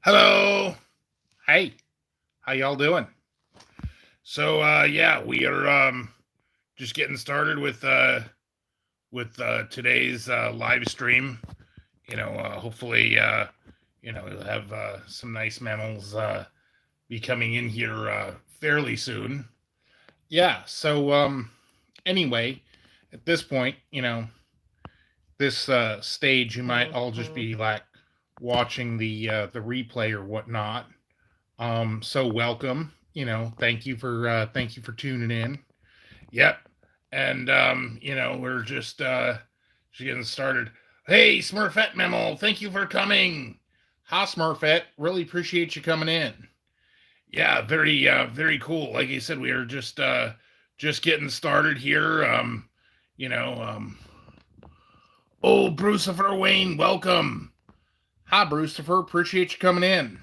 Hello. Hey, how y'all doing? So yeah, we are just getting started with today's live stream. Hopefully we'll have some nice mammals be coming in here fairly soon. Yeah, so anyway, at this point, this stage you might all just be like watching the replay or whatnot. So welcome. Thank you for tuning in. Yep. And we're just getting started. Hey, Smurfette Memo, thank you for coming. Hi, Smurfette. Really appreciate you coming in. Yeah, very cool. Like I said, we are just getting started here. You know, um oh, Brucifer Wayne, welcome. Hi, Brucifer. Appreciate you coming in.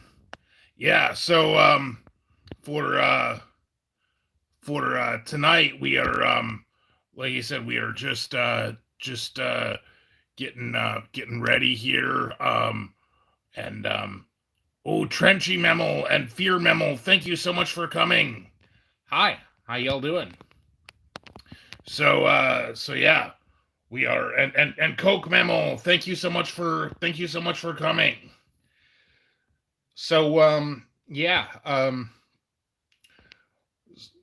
Yeah, so for tonight we are like you said, we are just getting ready here. And oh, Trenchy Memo and Fear Memo, thank you so much for coming. Hi, how y'all doing? So yeah, we are and Coke Memo, thank you so much for coming. So yeah,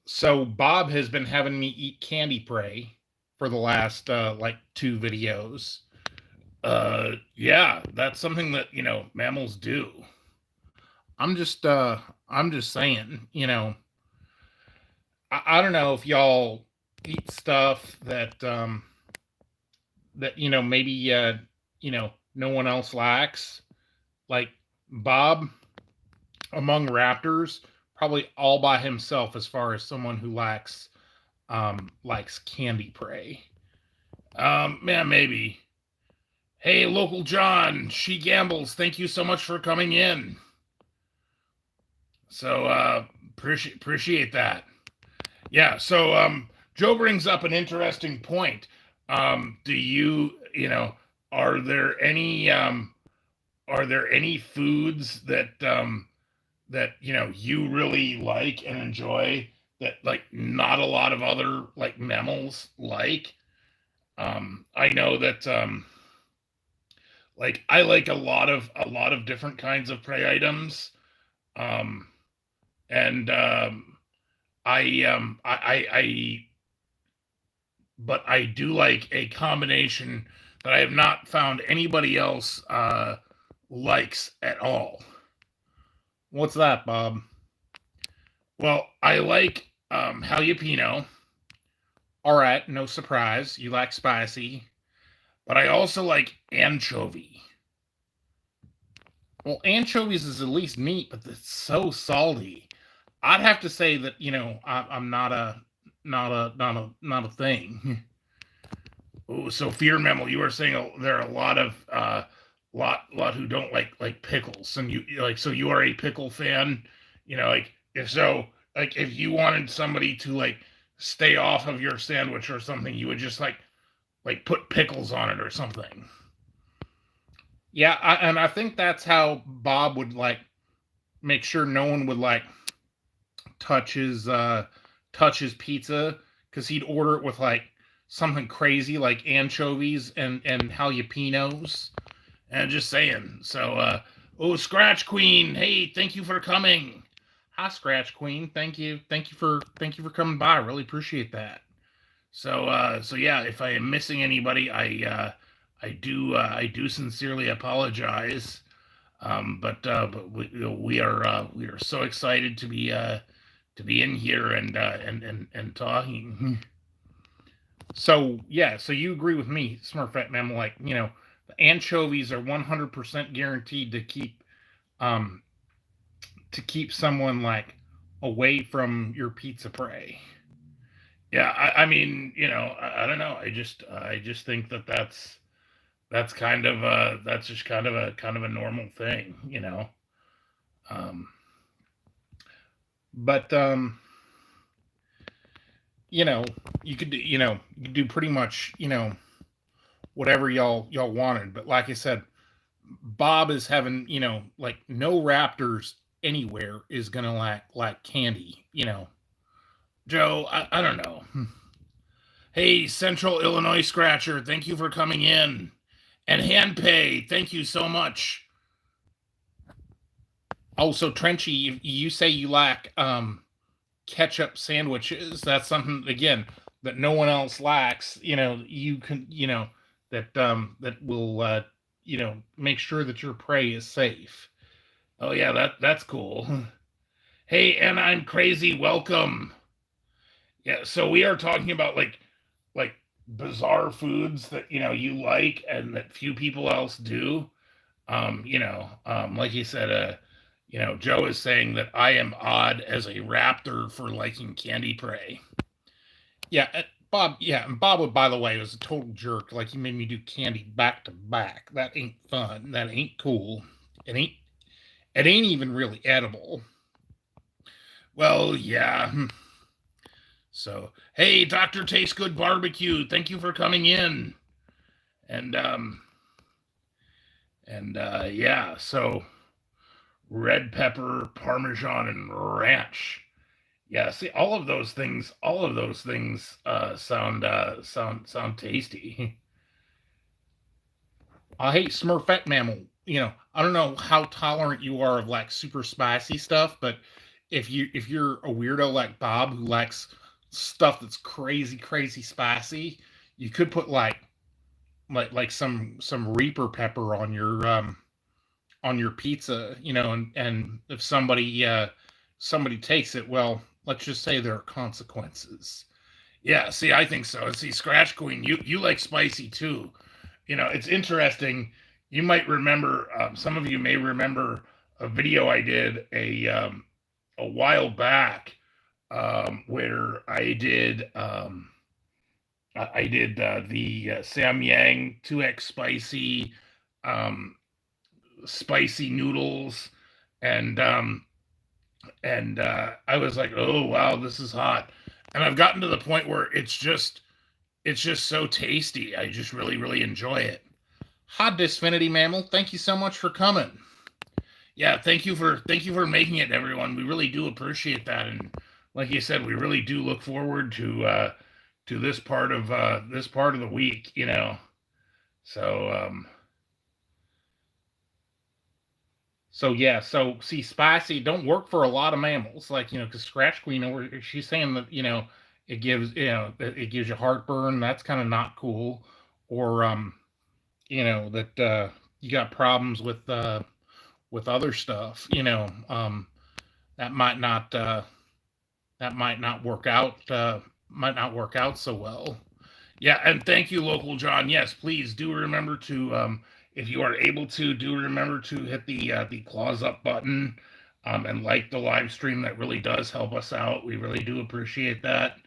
so Bob has been having me eat candy prey for the last like 2 videos. Yeah, that's something that mammals do. I'm just saying, I don't know if y'all eat stuff that maybe no one else likes. Like Bob among raptors, probably all by himself as far as someone who likes candy prey. Yeah, maybe. Hey, local John, she gambles. Thank you so much for coming in. So appreciate that. Yeah. So Joe brings up an interesting point. Do are there any foods that you really like and enjoy that like not a lot of other like mammals like? I know that like I like a lot of different kinds of prey items. Um, and I but I do like a combination that I have not found anybody else likes at all. What's that, Bob? Well, I like jalapeno. All right, no surprise. You like spicy, but I also like anchovy. Well, anchovies is at least meat, but it's so salty. I'd have to say that I'm not a thing. Oh, so fear memo, you were saying there are a lot of lot who don't like pickles, and you like so you are a pickle fan. Like if so, like if you wanted somebody to like stay off of your sandwich or something, you would just like put pickles on it or something. Yeah, and I think that's how Bob would like make sure no one would like touch his pizza, because he'd order it with like something crazy like anchovies and jalapenos. And just saying. So oh, Scratch Queen, hey, thank you for coming. Hi, Scratch Queen. Thank you for coming by. I really appreciate that. So yeah, if I am missing anybody, I do sincerely apologize. But we are so excited to be in here and talking. So yeah, so you agree with me, Smurfette Man? Like the anchovies are 100% guaranteed um to keep someone like away from your pizza prey. Yeah, I mean, I don't know. I just think that that's that's just kind of a normal thing. Um, but you know, you could do pretty much whatever y'all wanted. But like I said, Bob is having, like no Raptors anywhere is gonna lack candy, Joe, I don't know. Hey, Central Illinois Scratcher, thank you for coming in. And Handpay, thank you so much. Oh, so Trenchy, you say you lack ketchup sandwiches. That's something again that no one else lacks. You can, that will make sure that your prey is safe. Oh yeah, that's cool. Hey, and I'm crazy. Welcome. Yeah, so we are talking about like bizarre foods that you like and that few people else do. Like you said, Joe is saying that I am odd as a raptor for liking candy prey. Yeah, Bob. Yeah, and Bob, by the way, was a total jerk. Like he made me do candy back to back. That ain't fun. That ain't cool. It ain't. It ain't even really edible. Well, yeah. So, hey, Doctor Taste Good Barbecue, thank you for coming in. And yeah, so red pepper, parmesan, and ranch. Yeah, see, all of those things sound tasty. I hate Smurfette mammal. I don't know how tolerant you are of like super spicy stuff, but if you're a weirdo like Bob who likes stuff that's crazy spicy, you could put like some Reaper pepper on your pizza, and if somebody takes it, well, let's just say there are consequences. Yeah, see, I think so. See, Scratch Queen, you like spicy too. It's interesting. You might remember, some of you may remember a video I did a while back, where I did the Samyang 2X um, spicy noodles, and I was like, oh wow, this is hot, and I've gotten to the point where it's just so tasty. I just really enjoy it. Hot Disfinity Mammal, thank you so much for coming. Yeah, thank you for making it, everyone. We really do appreciate that, and like you said, we really do look forward to this part of the week. So so yeah, so see, spicy don't work for a lot of mammals, like because Scratch Queen, she's saying that it gives you heartburn. That's kind of not cool, or that you got problems with other stuff. That might not work out. Might not work out so well. Yeah, and thank you, Local John. Yes, please do remember to, if you are able to, do remember to hit the claws up button, and like the live stream. That really does help us out. We really do appreciate that.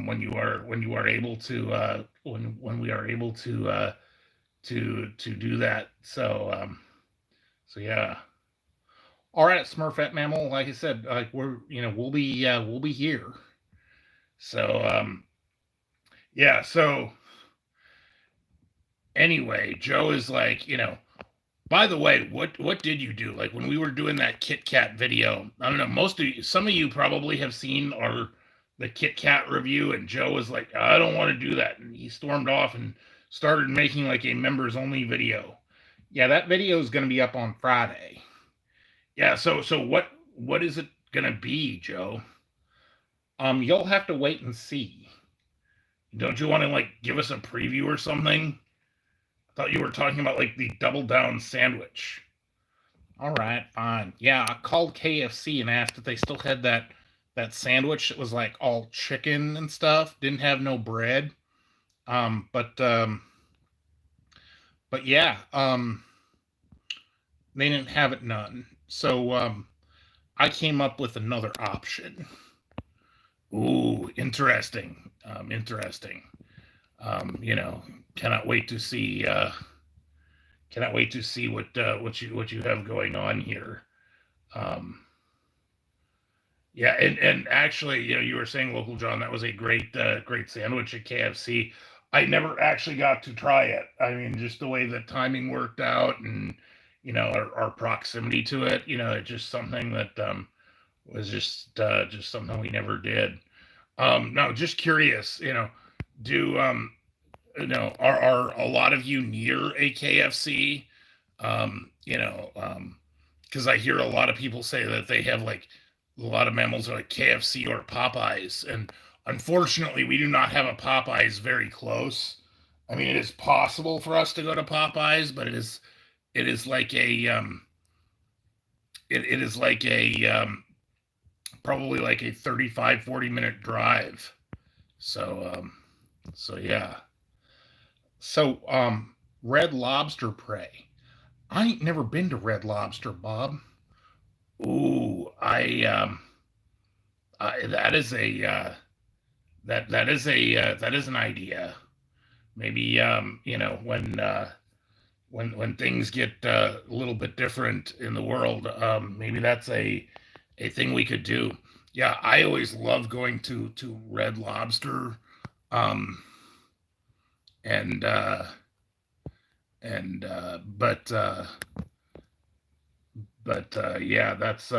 When you are able to, when we are able to do that. So yeah. All right, Smurfette Mammal. Like I said, like we'll be here. So yeah. So anyway, Joe is like, by the way, what did you do? Like when we were doing that Kit Kat video, I don't know, some of you probably have seen the Kit Kat review, and Joe was like, I don't want to do that, and he stormed off and started making like a members only video. Yeah, that video is going to be up on Friday. Yeah, so what is it going to be, Joe? You'll have to wait and see. Don't you want to like give us a preview or something? I thought you were talking about like the double down sandwich. All right, fine. Yeah, I called KFC and asked if they still had that sandwich that was like all chicken and stuff. Didn't have no bread. Um, but um, but yeah, they didn't have it none. So I came up with another option. Ooh, interesting. Interesting. You know, cannot wait to see. Cannot wait to see what you have going on here. Um, yeah, and actually, you were saying, Local John, that was a great sandwich at KFC. I never actually got to try it. I mean, just the way the timing worked out, and our proximity to it. It's just something that was just something we never did. No, just curious. Do are a lot of you near a KFC? Because I hear a lot of people say that they have like a lot of mammals are like KFC or Popeyes, and unfortunately, we do not have a Popeyes very close. I mean, it is possible for us to go to Popeyes, but it is like it is like a probably like a 35-40 minute drive. So yeah. So Red Lobster prey. I ain't never been to Red Lobster, Bob. Ooh, that is a that is an idea. Maybe when things get a little bit different in the world, maybe that's a thing we could do. Yeah, I always love going to Red Lobster, um, and and yeah, that's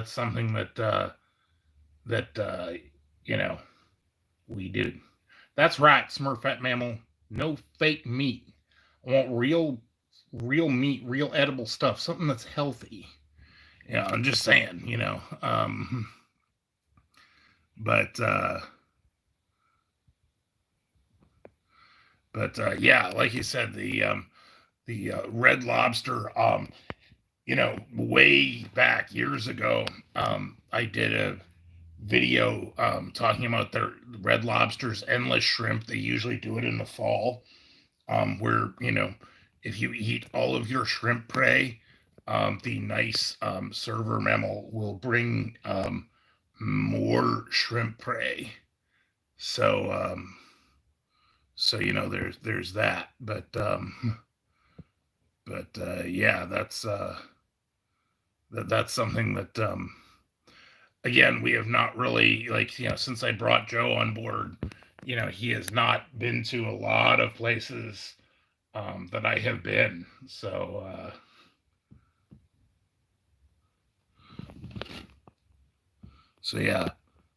something that you know we do. That's right, Smurfette mammal. No fake meat. I want real meat, real edible stuff, something that's healthy. Yeah, I'm just saying, but yeah, like you said, the Red Lobster. Way back years ago, I did a video talking about their Red Lobster's endless shrimp. They usually do it in the fall, where if you eat all of your shrimp prey, the nice server mammal will bring more shrimp prey. So there's that, but yeah, that's something that again we have not really, like, since I brought Joe on board. He has not been to a lot of places that I have been. So yeah,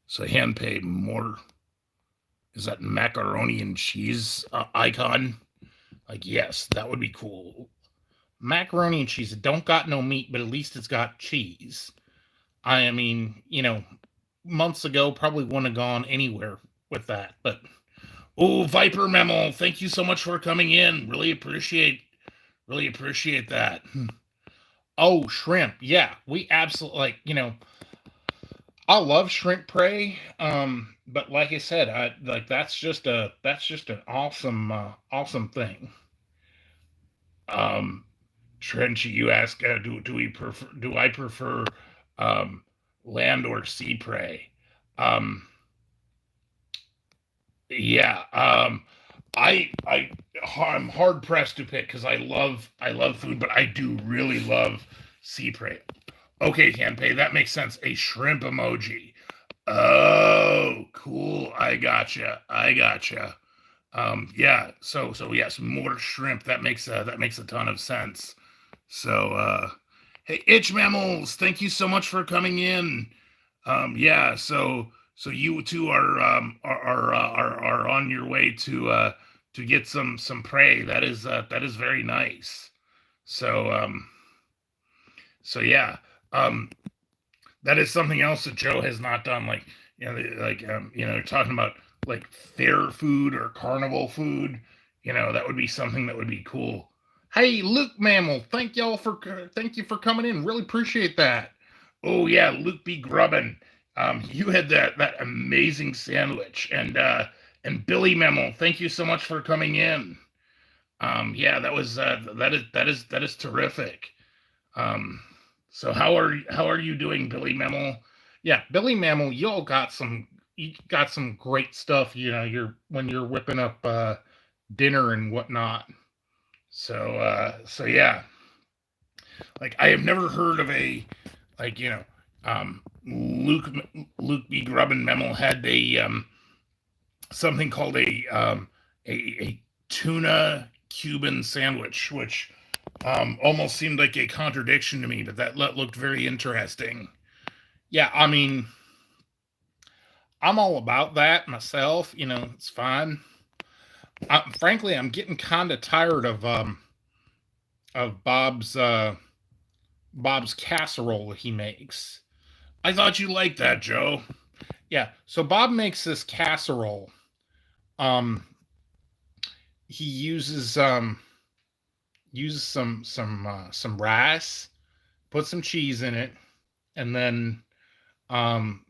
so hand pay more. Is that macaroni and cheese icon? Like, yes, that would be cool. Macaroni and cheese. It don't got no meat, but at least it's got cheese. I mean, months ago probably wouldn't have gone anywhere with that. But oh, Viper Memo, thank you so much for coming in. Really appreciate that. Oh, shrimp. Yeah, we absolutely, I love shrimp prey. But like I said, that's just an awesome thing. Trenchy, you ask, do I prefer um, land or sea prey? Um, yeah, I'm hard pressed to pick because I love food, but I do really love sea prey. Okay, Hanpei, that makes sense. A shrimp emoji. Oh, cool. I gotcha. Yeah. So yes, more shrimp. That makes a ton of sense. So, hey, Itch Mammals, thank you so much for coming in. Yeah. So you two are on your way to get some prey. That is very nice. So so yeah. Um, that is something else that Joe has not done. Like, talking about like fair food or carnival food. That would be something that would be cool. Hey, Luke Mammal, thank you for coming in. Really appreciate that. Oh yeah, Luke B. Grubbin. You had that amazing sandwich, and Billy Mammal, thank you so much for coming in. Yeah, that is terrific. Um, so how are you doing, Billy Mammal? Yeah, Billy Mammal, you got some great stuff. When you're whipping up dinner and whatnot. So yeah, like I have never heard of a like Luke B. Grubbin Mammal had a something called a a tuna Cuban sandwich, which almost seemed like a contradiction to me, but that looked very interesting. Yeah, I mean, I'm all about that myself. It's fine. Frankly, I'm getting kind of tired of Bob's casserole that he makes. I thought you liked that, Joe. Yeah. So Bob makes this casserole. Um, he uses some rice, put some cheese in it, and then um,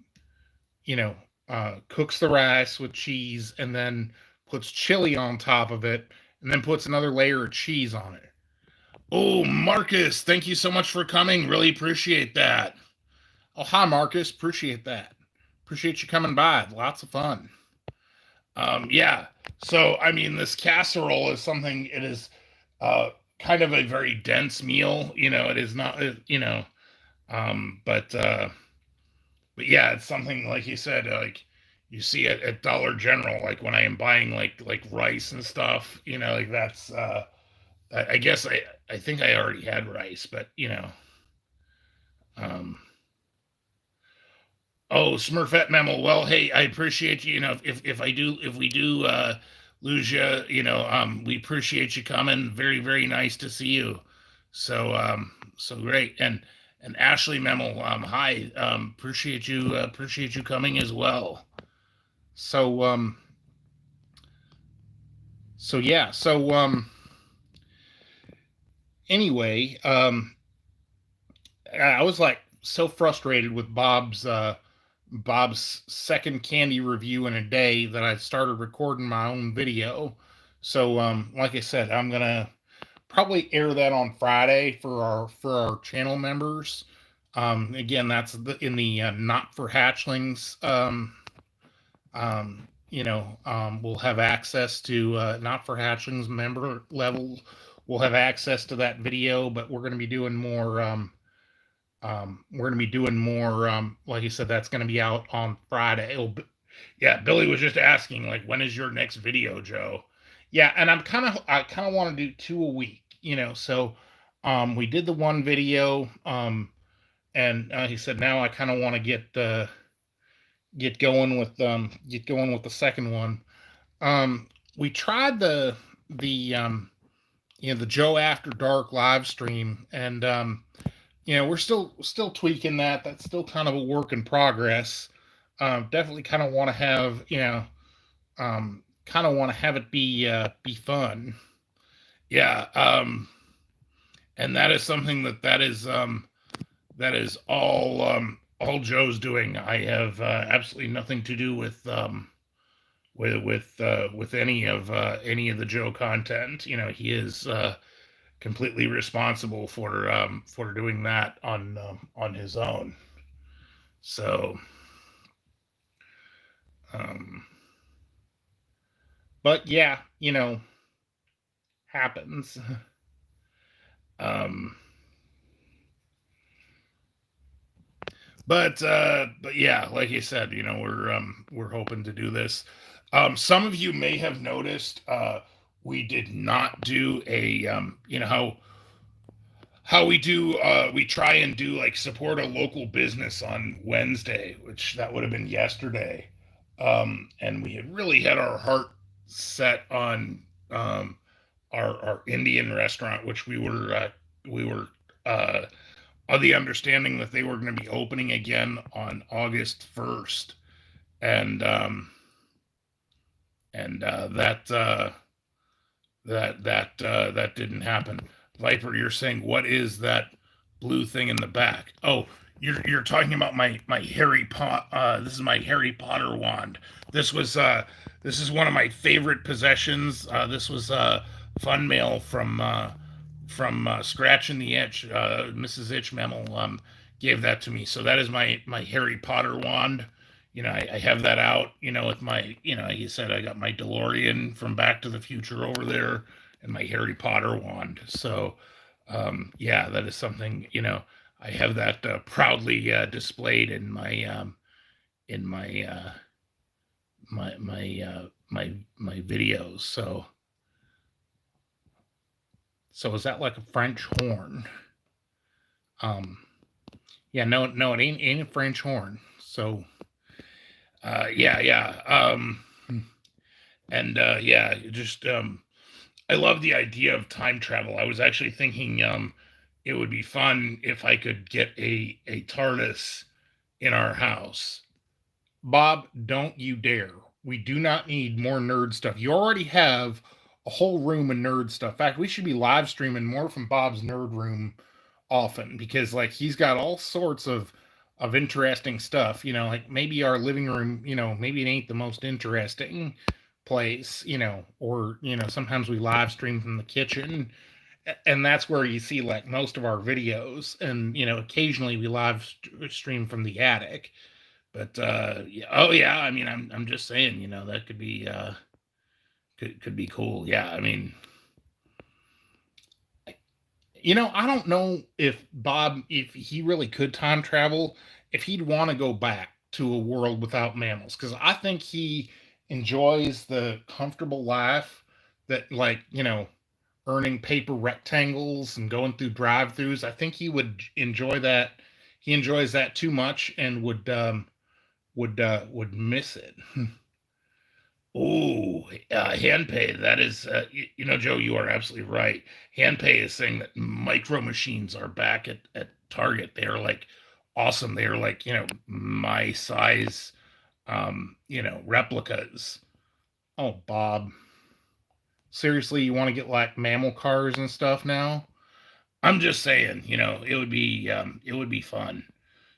cooks the rice with cheese, and then puts chili on top of it, and then puts another layer of cheese on it. Oh, Marcus, thank you so much for coming. Really appreciate that. Oh, hi, Marcus. Appreciate that. Appreciate you coming by. Lots of fun. Yeah. So, I mean, this casserole is something. It is uh, kind of a very dense meal. It is not. But yeah, it's something like you said. Like you see it at Dollar General. Like when I am buying like rice and stuff. Like that's. I guess I think I already had rice, but Um, oh, Smurfette Memo. Well, hey, I appreciate you. If we do lose you, we appreciate you coming. Very very nice to see you. So great. And Ashley Memo. Hi. Appreciate you coming as well. So so yeah. Anyway, I was like so frustrated with Bob's second candy review in a day that I started recording my own video. So, like I said, I'm gonna probably air that on Friday for our channel members. Again, that's in the not for hatchlings. We'll have access to not for hatchlings member level. We'll have access to that video, but we're going to be doing more. Like you said, that's going to be out on Friday. Yeah, Billy was just asking, like, when is your next video, Joe? Yeah, and I kind of want to do two a week, So, we did the one video, and he said now I kind of want to get going with the second one. We tried the Joe After Dark live stream, and we're still tweaking that. That's still kind of a work in progress. Definitely kind of want to have kind of want to have it be fun. Yeah, and that is something that is all Joe's doing. I have absolutely nothing to do with any of the Joe content. He is completely responsible for doing that on his own. So, but yeah, happens. um, but yeah, like you said, we're hoping to do this. Some of you may have noticed we did not do a how we do we try and do like support a local business on Wednesday, which that would have been yesterday. And we had really had our heart set on our Indian restaurant, which we were of the understanding that they were going to be opening again on August 1st, and that didn't happen. Viper, you're saying what is that blue thing in the back? Oh, you're talking about my Harry Potter. This is my Harry Potter wand. This is one of my favorite possessions. This was fun mail from Scratching the Itch. Mrs. Itch Memo gave that to me. So that is my Harry Potter wand. I have that out. With my like you said, I got my DeLorean from Back to the Future over there, and my Harry Potter wand. So yeah, that is something. I have that proudly displayed in my my videos. So is that like a French horn? Um, yeah, no, it ain't a French horn. So yeah. And yeah, just I love the idea of time travel. I was actually thinking it would be fun if I could get a TARDIS in our house. Bob, don't you dare. We do not need more nerd stuff. You already have a whole room of nerd stuff. In fact, we should be live streaming more from Bob's nerd room often because like he's got all sorts of interesting stuff. Like maybe our living room, maybe it ain't the most interesting place, or sometimes we live stream from the kitchen, and that's where you see like most of our videos, and occasionally we live stream from the attic. But yeah, oh yeah, I mean, I'm just saying, that could be could be cool. Yeah, I mean, I don't know if Bob, if he really could time travel, if he'd want to go back to a world without mammals, because I think he enjoys the comfortable life that, like, earning paper rectangles and going through drive-throughs. I think he would enjoy that. He enjoys that too much and would miss it. Oh, hand pay. That is, Joe, you are absolutely right. Hand pay is saying that micro machines are back at Target. They are like awesome. They are like, my size, replicas. Oh, Bob. Seriously, you want to get like mammal cars and stuff now? I'm just saying, it would be fun.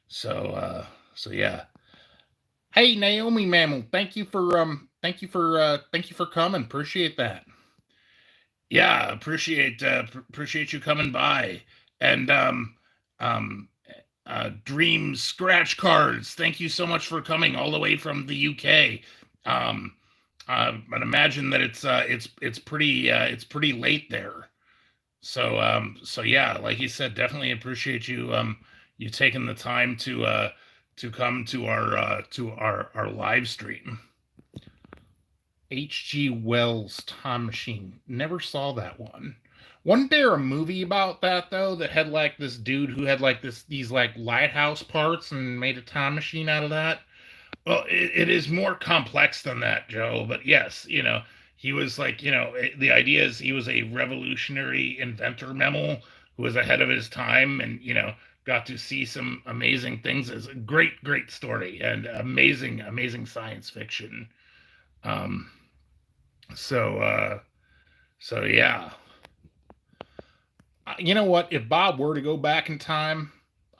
So, so yeah. Hey, Naomi Mammal, thank you for coming. Appreciate that. Yeah, appreciate you coming by. And um Dream Scratch Cards, thank you so much for coming all the way from the UK. Um I'd imagine that it's pretty late there. So yeah, like you said, definitely appreciate you taking the time to come to our live stream. H.G. Wells' Time Machine. Never saw that one. Wasn't there a movie about that though that had like this dude who had like these like lighthouse parts and made a time machine out of that? Well, it is more complex than that, Joe. But yes, he was like, the idea is he was a revolutionary inventor mammal who was ahead of his time, and got to see some amazing things. It's a great story and amazing science fiction. Um, so yeah. You know what? If Bob were to go back in time,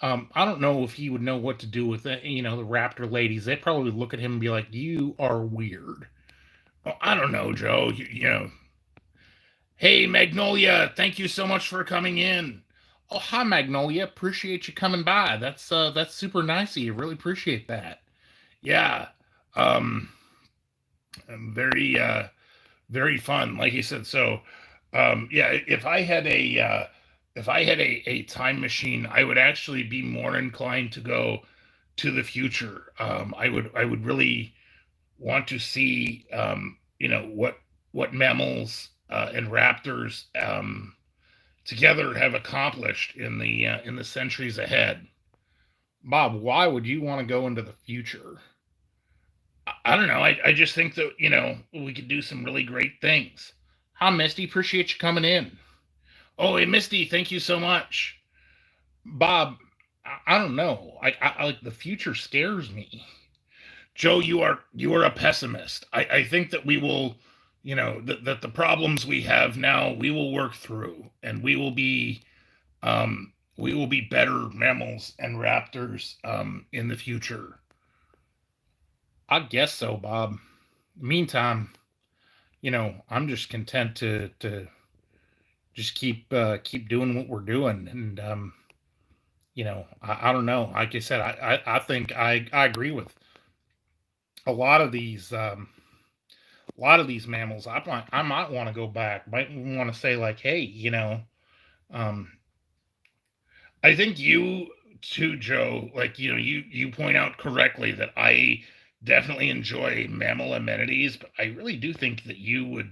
I don't know if he would know what to do with it. The Raptor ladies. They'd probably look at him and be like, "You are weird." Well, I don't know, Joe. Hey, Magnolia, thank you so much for coming in. Oh, hi, Magnolia. Appreciate you coming by. That's super nice of you. Really appreciate that. Yeah. Um, very very fun, like you said. So yeah, if I had a time machine, I would actually be more inclined to go to the future. I would really want to see what mammals and raptors together have accomplished in the centuries ahead. Bob, why would you want to go into the future? I don't know. I just think that, we could do some really great things. Hi, Misty. Appreciate you coming in. Oh, hey, Misty. Thank you so much. Bob, I don't know. I like the future scares me. Joe, you are a pessimist. I think that we will, that the problems we have now, we will work through, and we will be better mammals and raptors in the future. I guess so, Bob. Meantime, I'm just content to just keep doing what we're doing, and I don't know. Like I said, I think I agree with a lot of these mammals. I might want to go back. Might want to say like, hey, um, I think you too, Joe. Like you point out correctly that I definitely enjoy mammal amenities, but I really do think that you would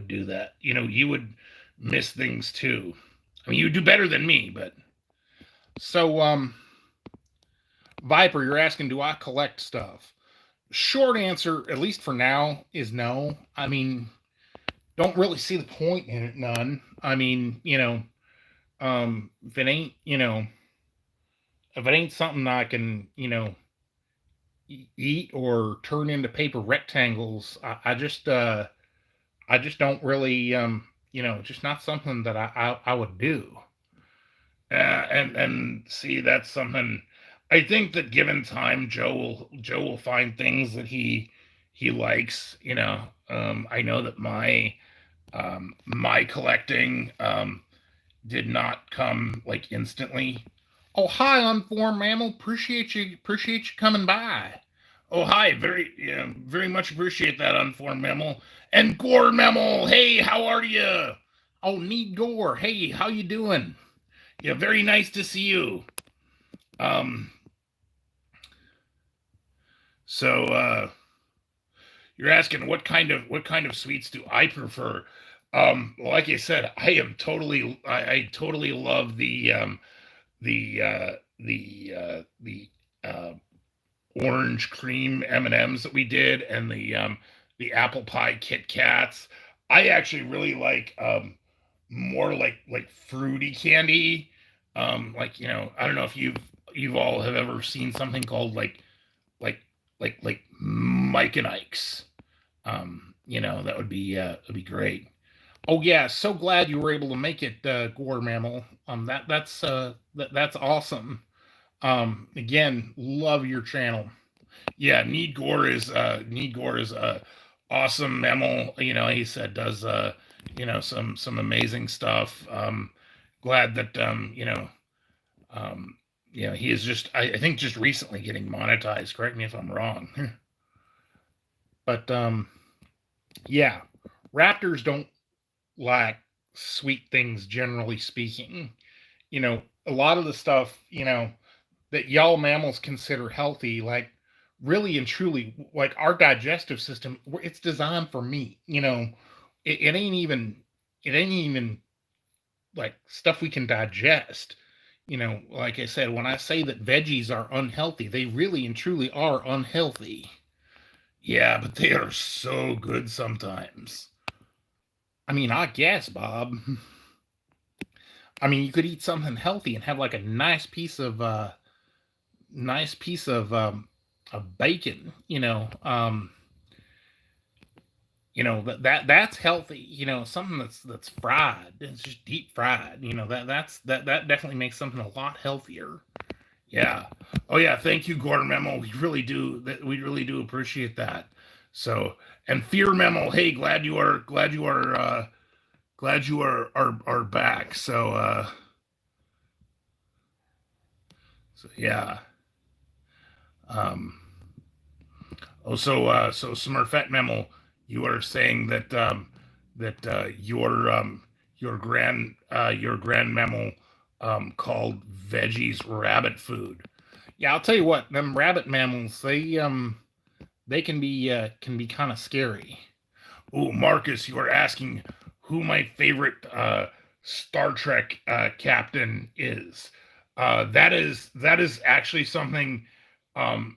do that. You know, you would miss things too. I mean, you do better than me, but so Viper, you're asking, do I collect stuff? Short answer, at least for now, is no. I mean, don't really see the point in it, none. I mean, if it ain't, if it ain't something I can, eat or turn into paper rectangles, I just don't really, just not something that I would do. And see, that's something. I think that given time, Joe will find things that he likes. I know that my collecting did not come like instantly. Oh, hi, unformed mammal. Appreciate you coming by. Oh, hi, very much appreciate that, unformed mammal. And Gore mammal, hey, how are you? Oh, Need Gore, hey, how you doing? Yeah, very nice to see you. Um, so you're asking what kind of sweets do I prefer? Like I said, I totally love the orange cream M&Ms that we did, and the apple pie Kit Kats. I actually really like more like fruity candy. Like I don't know if you've all have ever seen something called like like Mike and Ike's. That would be great. Oh yeah, so glad you were able to make it, Gore Mammal. That's awesome. Again, love your channel. Yeah, Need Gore is a awesome mammal. He said does some amazing stuff. Glad that um, he is just I think just recently getting monetized. Correct me if I'm wrong, but yeah, raptors don't lack sweet things generally speaking. A lot of the stuff that y'all mammals consider healthy, like really and truly, like our digestive system, it's designed for meat. It ain't even like stuff we can digest. Like I said, when I say that veggies are unhealthy, they really and truly are unhealthy. Yeah, but they are so good sometimes. I mean, I guess, Bob. I mean, you could eat something healthy and have like a nice piece of bacon. That's healthy. Something that's fried. It's just deep fried. That definitely makes something a lot healthier. Yeah. Oh yeah. Thank you, Gordon Memo. We really do. We really do appreciate that. So, and Fear Memo. Hey, glad you are back. So yeah. Um, so Smurfette Memo, you are saying that your grand memo called veggies rabbit food. Yeah, I'll tell you what, them rabbit mammals, they can be kind of scary. Oh, Marcus, you are asking who my favorite Star Trek captain is. That is actually something um,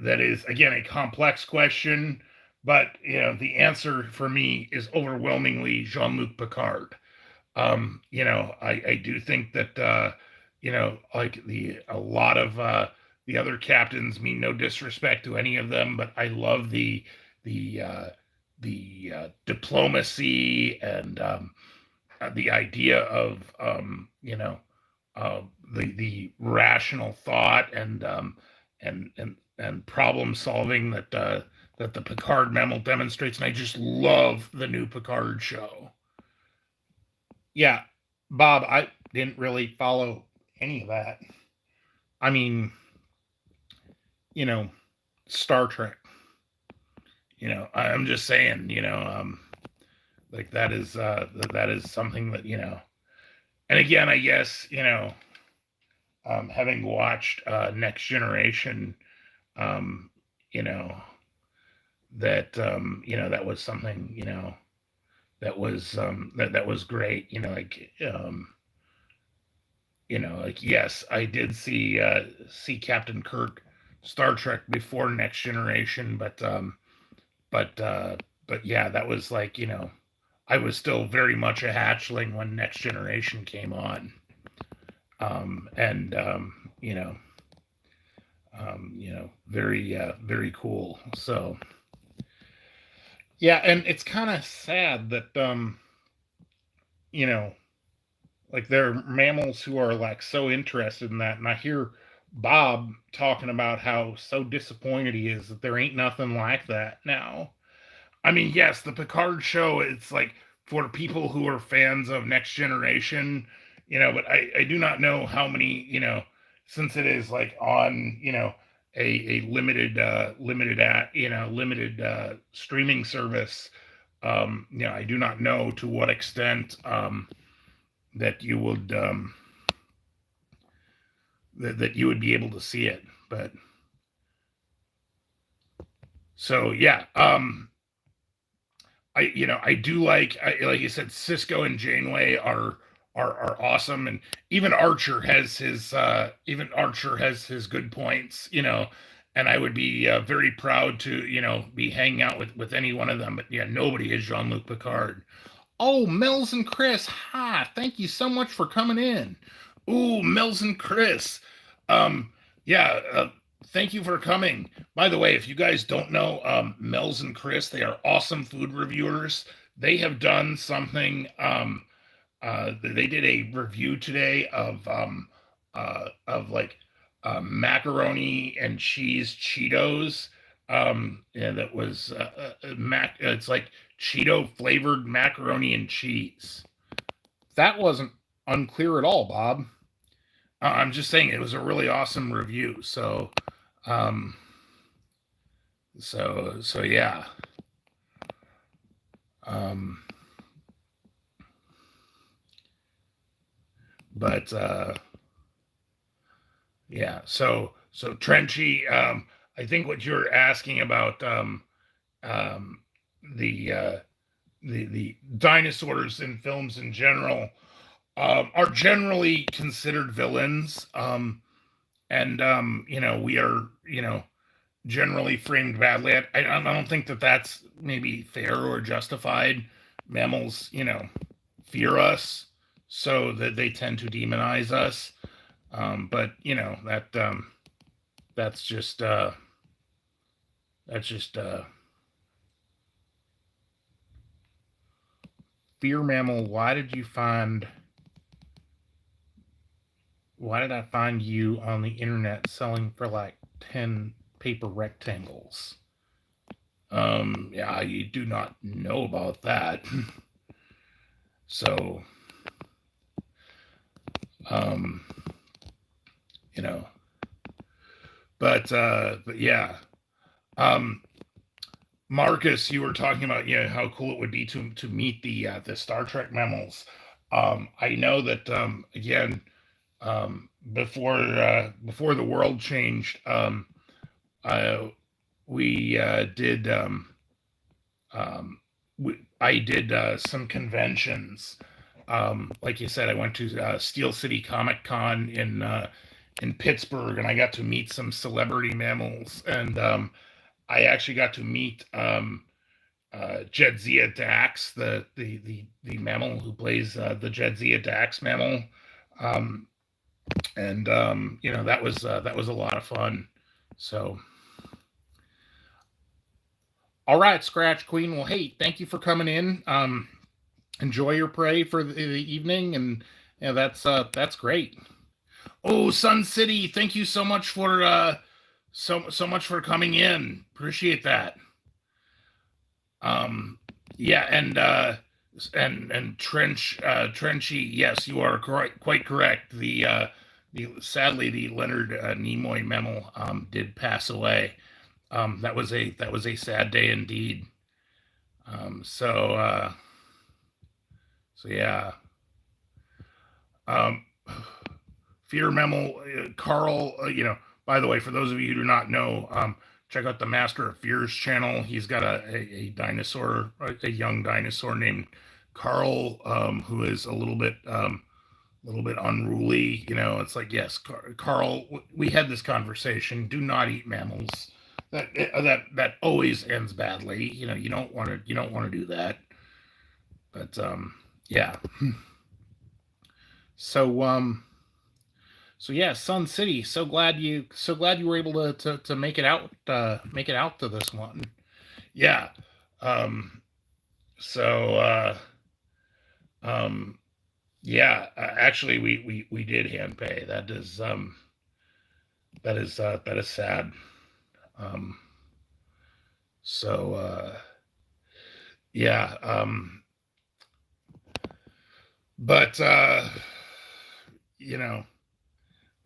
that is again a complex question, but the answer for me is overwhelmingly Jean-Luc Picard. I do think that like a lot of the other captains, mean no disrespect to any of them, but I love the diplomacy and the idea of the rational thought and problem solving that the Picard memo demonstrates, and I just love the new Picard show. Yeah, Bob, I didn't really follow any of that. I mean, you know, Star Trek. I'm just saying, like that is something that and again, I guess having watched Next Generation, um, you know, that that was something, that was great. Like, yes, I did see Captain Kirk Star Trek before Next Generation, but but yeah, that was like, I was still very much a hatchling when Next Generation came on. And very very cool. So yeah, and it's kind of sad that you know, like there are mammals who are like so interested in that, and I hear Bob talking about how so disappointed he is that there ain't nothing like that now. I mean, yes, the Picard show, it's like for people who are fans of Next Generation, but I do not know how many, since it is like on, a limited streaming service. I do not know to what extent that you would that you would be able to see it. But so yeah, I do like you said, Cisco and Janeway are awesome, and even Archer has his good points, and I would be very proud to be hanging out with any one of them. But yeah, nobody is Jean-Luc Picard. Oh, Mills and Chris, hi! Thank you so much for coming in. Ooh, Mills and Chris, um, yeah. Thank you for coming. By the way, if you guys don't know, Mel's and Chris, they are awesome food reviewers. They have done something. They did a review today of like macaroni and cheese Cheetos. And that was It's like Cheeto flavored macaroni and cheese. That wasn't unclear at all, Bob. I'm just saying it was a really awesome review. Um, so yeah. Um, but yeah. So Trenchy, I think what you're asking about um, the dinosaurs in films in general are generally considered villains. And we are generally framed badly. I don't think that that's maybe fair or justified. Mammals, fear us, so that they tend to demonize us. But that's just fear mammal. Why did I find you on the internet selling for like 10 paper rectangles? Yeah, you do not know about that. So, you know, but yeah. Marcus, you were talking about how cool it would be to meet the Star Trek mammals. I know that again, before the world changed, we did I did some conventions. Like you said, I went to Steel City Comic Con in Pittsburgh, and I got to meet some celebrity mammals, and I actually got to meet Jedzia Dax, the mammal who plays the Jedzia Dax mammal, and that was a lot of fun. So, all right, Scratch Queen. Well, hey, thank you for coming in. Enjoy your prey for the evening, and that's great. Oh, Sun City, thank you so much for so much for coming in. Appreciate that. Yeah, and Trenchy, yes, you are quite correct. Sadly the Leonard Nimoy mammal did pass away. That was a sad day indeed. So yeah. Fear mammal, Carl. By the way, for those of you who do not know, check out the Master of Fears channel. He's got a dinosaur, a young dinosaur named Carl, who is a little bit unruly. You know, it's like, yes, Carl, we had this conversation. Do not eat mammals. That always ends badly. You know, you don't want to do that. But yeah. So yeah, Sun City. So glad you were able to make it out to this one. Yeah. So yeah, actually we did hand pay. That is sad. So yeah, but you know,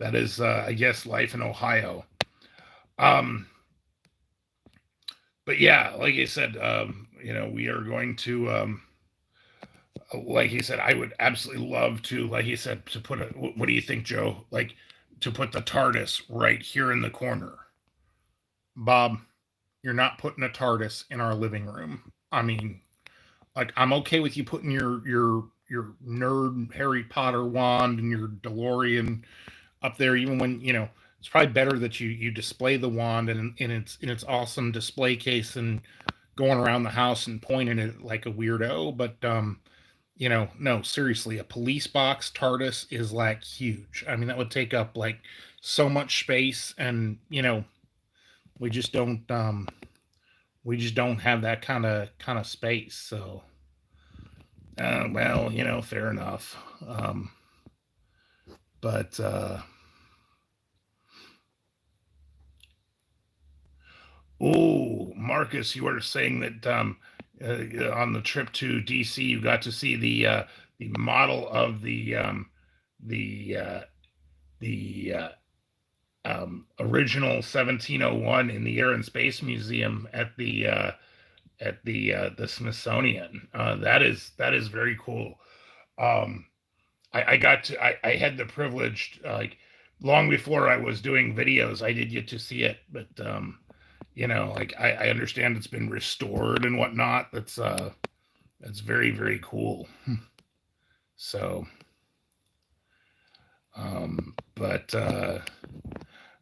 that is I guess life in Ohio. But yeah, like I said, you know, we are going to like he said, I would absolutely love to, like he said, to put a, what do you think, Joe? Like to put the TARDIS right here in the corner. Bob, you're not putting a TARDIS in our living room. I mean, like I'm okay with you putting your nerd Harry Potter wand and your DeLorean up there, even when, you know, it's probably better that you display the wand in its awesome display case and going around the house and pointing it like a weirdo. But you know, no, seriously, a police box TARDIS is like huge. I mean, that would take up like so much space, and you know, we just don't have that kind of space. So, well, you know, fair enough. But oh, Marcus, you were saying that on the trip to DC, you got to see the model of the original 1701 in the Air and Space Museum at the Smithsonian. That is very cool. I had the privilege, like long before I was doing videos, I did get to see it, but you know, like I understand it's been restored and whatnot. That's very, very cool. So, but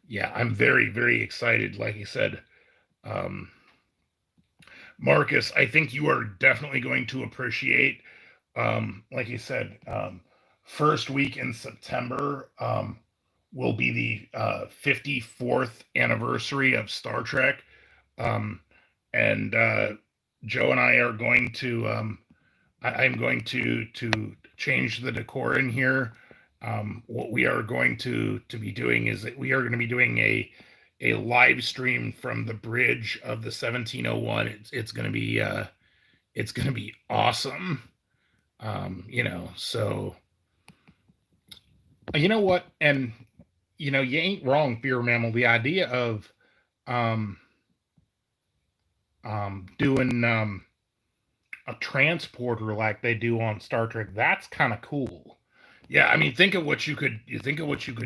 yeah, I'm very, very excited. Like I said, Marcus, I think you are definitely going to appreciate, like you said, first week in September will be the 54th anniversary of Star Trek. And Joe and I are going to, I'm going to change the decor in here. What we are going to be doing is that we are going to be doing a live stream from the bridge of the 1701. It's going to be awesome. You know, so you know what, and you know, you ain't wrong, Fear Mammal. The idea of doing a transporter like they do on Star Trek, that's kind of cool. Yeah, I mean, think of what you could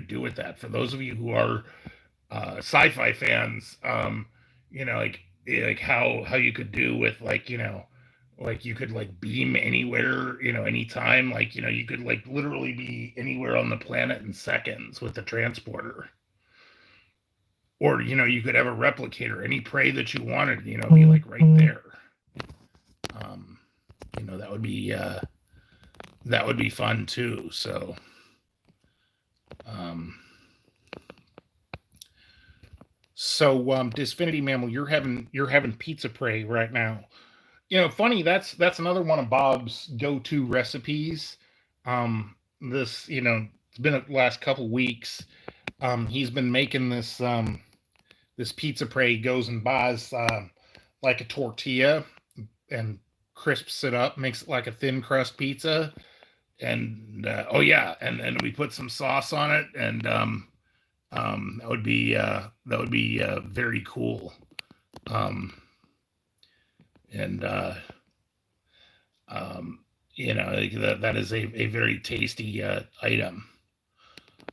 do with that. For those of you who are sci-fi fans, you know, like how you could do with, like, you know, like you could like beam anywhere, you know, anytime, like, you know, you could like literally be anywhere on the planet in seconds with the transporter. Or, you know, you could have a replicator, any prey that you wanted, you know, be like right there. You know, that would be fun too. So, Disfinity Mammal, you're having pizza prey right now. You know, funny, that's another one of Bob's go-to recipes. This, you know, it's been the last couple weeks. He's been making this this pizza prey. He goes and buys like a tortilla and crisps it up, makes it like a thin crust pizza, and oh yeah, and we put some sauce on it, and that would be very cool. And you know, that is a very tasty item.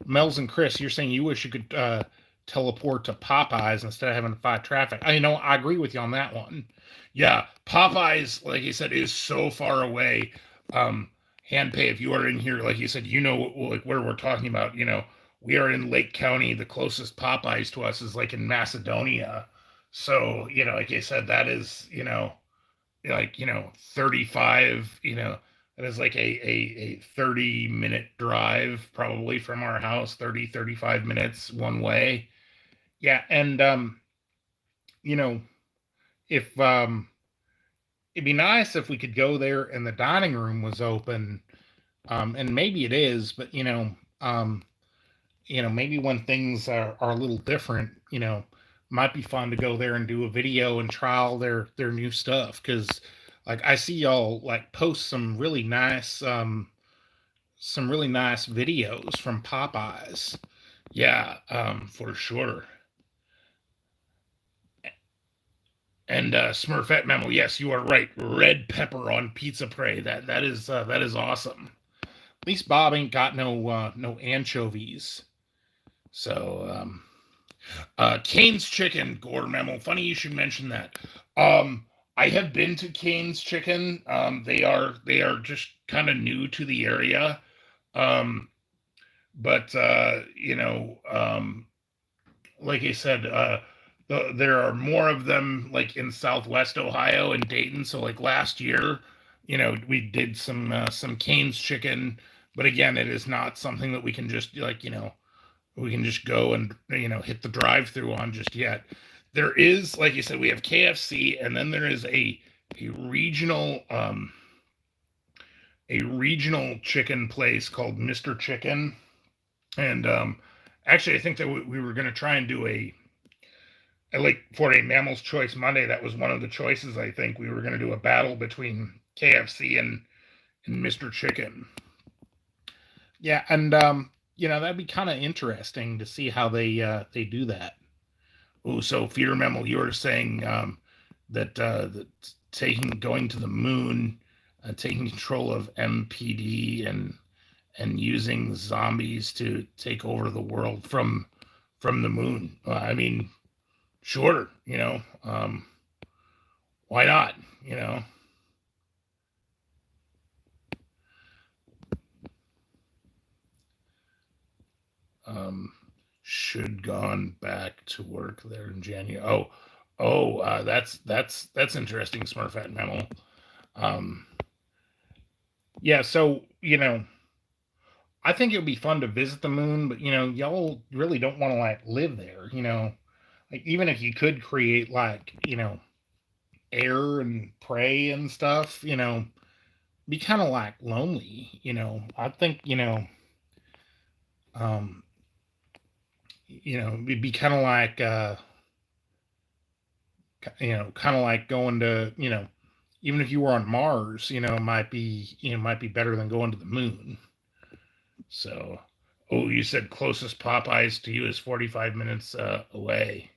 Mel's and Chris, you're saying you wish you could teleport to Popeyes instead of having to fight traffic. I agree with you on that one. Yeah, Popeyes, like you said, is so far away. Um, Hand pay, if you are in here, like you said, like where we're talking about. We are in Lake County. The closest Popeyes to us is like in Macedonia. So, like I said, that is, 35, that is like a 30-minute drive probably from our house, 35 minutes one way. Yeah, and you know, if it'd be nice if we could go there and the dining room was open, and maybe it is, but maybe when things are a little different, might be fun to go there and do a video and try all their new stuff. Because like I see y'all like post some really nice videos from Popeyes. Yeah, for sure. And Smurfette Memo, yes, you are right. Red pepper on pizza prey. That is awesome. At least Bob ain't got no anchovies. So Cane's Chicken, Gore Memo. Funny you should mention that. I have been to Cane's Chicken. They are just kind of new to the area. But like I said, there are more of them like in Southwest Ohio and Dayton. So like last year, we did some Cane's Chicken, but again, it is not something that we can just we can just go and hit the drive-through on just yet. There is, like you said, we have KFC, and then there is a regional chicken place called Mr. Chicken. And actually, I think that we were going to try and do like for a Mammal's Choice Monday. That was one of the choices. I think we were going to do a battle between KFC and Mr. Chicken. Yeah, and that'd be kind of interesting to see how they do that. Oh, so Fear Memo, you were saying that going to the moon, taking control of MPD and using zombies to take over the world from the moon. I mean, sure, why not? Should gone back to work there in January. That's interesting, Smurfette Memo. Yeah, so I think it would be fun to visit the moon, but y'all really don't want to like live there. Like even if you could create like air and prey and stuff, be kind of like lonely. I think um, it'd be kind of like kind of like going to even if you were on Mars, might be better than going to the moon. So, oh, you said closest Popeyes to you is 45 minutes away.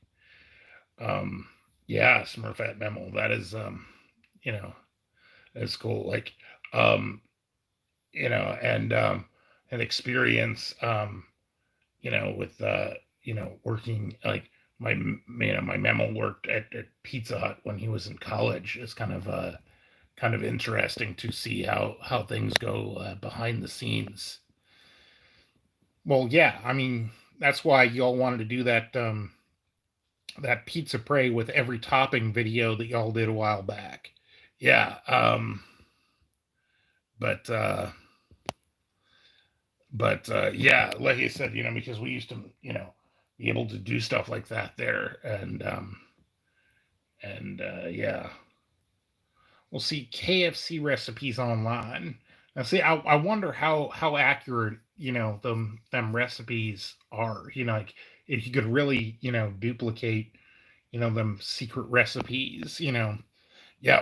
Um, yeah, Smurfette Memo. That is, that's cool. Like, um, and an experience, with working like my Memo worked at Pizza Hut when he was in college. It's kind of interesting to see how things go behind the scenes. Well, yeah, I mean that's why y'all wanted to do that pizza prey with every topping video that y'all did a while back. Yeah, but yeah, like I said, because we used to be able to do stuff like that there, and yeah, we'll see KFC recipes online. Now, see, I wonder how accurate them recipes are. Like if you could really duplicate them secret recipes. Yeah,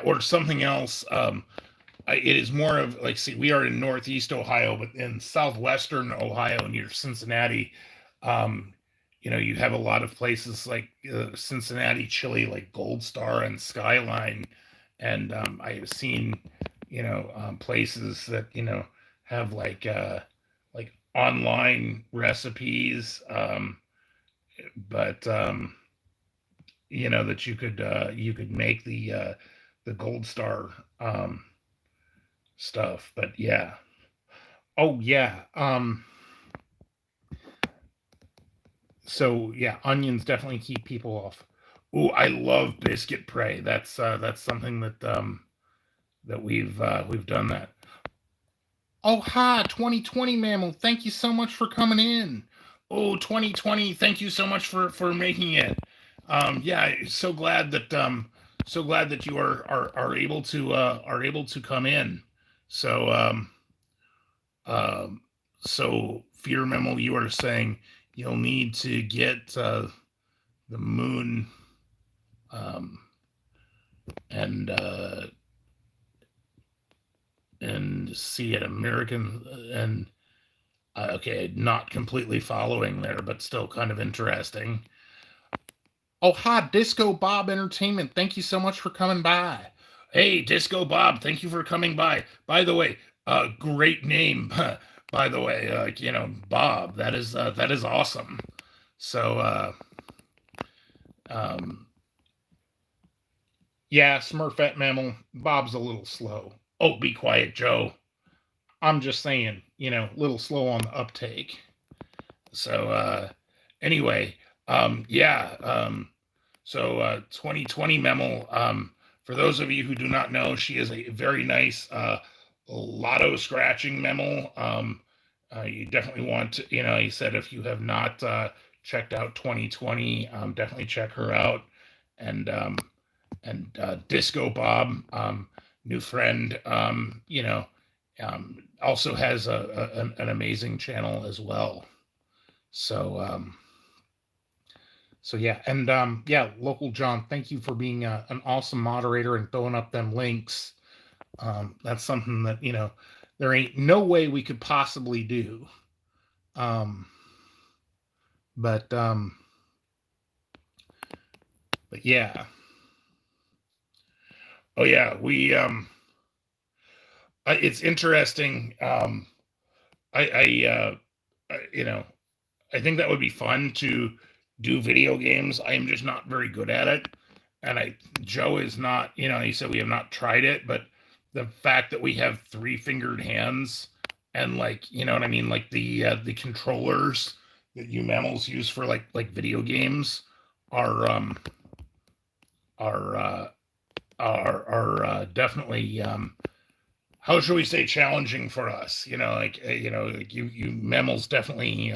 or something else. It is more of like, see, we are in Northeast Ohio, but in Southwestern Ohio near Cincinnati, you have a lot of places like Cincinnati chili, like Gold Star and Skyline, and I have seen places that have like online recipes, but that you could make the gold star stuff. But yeah. Oh yeah. So yeah, onions definitely keep people off. Ooh, I love biscuit prey. That's something that we've done that. Oh hi, 2020 mammal. Thank you so much for coming in. Oh, 2020, thank you so much for making it. Yeah, so glad that you are able to come in. So um so Fear Mammal, you are saying you'll need to get the moon um and see it American and okay, not completely following there, but still kind of interesting. Oh, hi, Disco Bob Entertainment. Thank you so much for coming by. Hey, Disco Bob, thank you for coming by. By the way, great name. By the way, Bob. That is awesome. So, um, yeah, Smurfette Mammal. Bob's a little slow. Oh, be quiet, Joe. I'm just saying, a little slow on the uptake. So, anyway, yeah. 2020 Memo. For those of you who do not know, she is a very nice lotto scratching memo. You definitely want to, he said if you have not checked out 2020, definitely check her out. And Disco Bob, new friend, also has an amazing channel as well. So, so yeah, and yeah, local John, thank you for being an awesome moderator and throwing up them links. That's something that there ain't no way we could possibly do. Um, but but yeah. Oh yeah, we it's interesting. I I think that would be fun to do video games. I am just not very good at it. And Joe is not, he said we have not tried it, but the fact that we have three-fingered hands and like, you know what I mean, like the controllers that you mammals use for like video games are are uh are definitely how should we say challenging for us, like you mammals definitely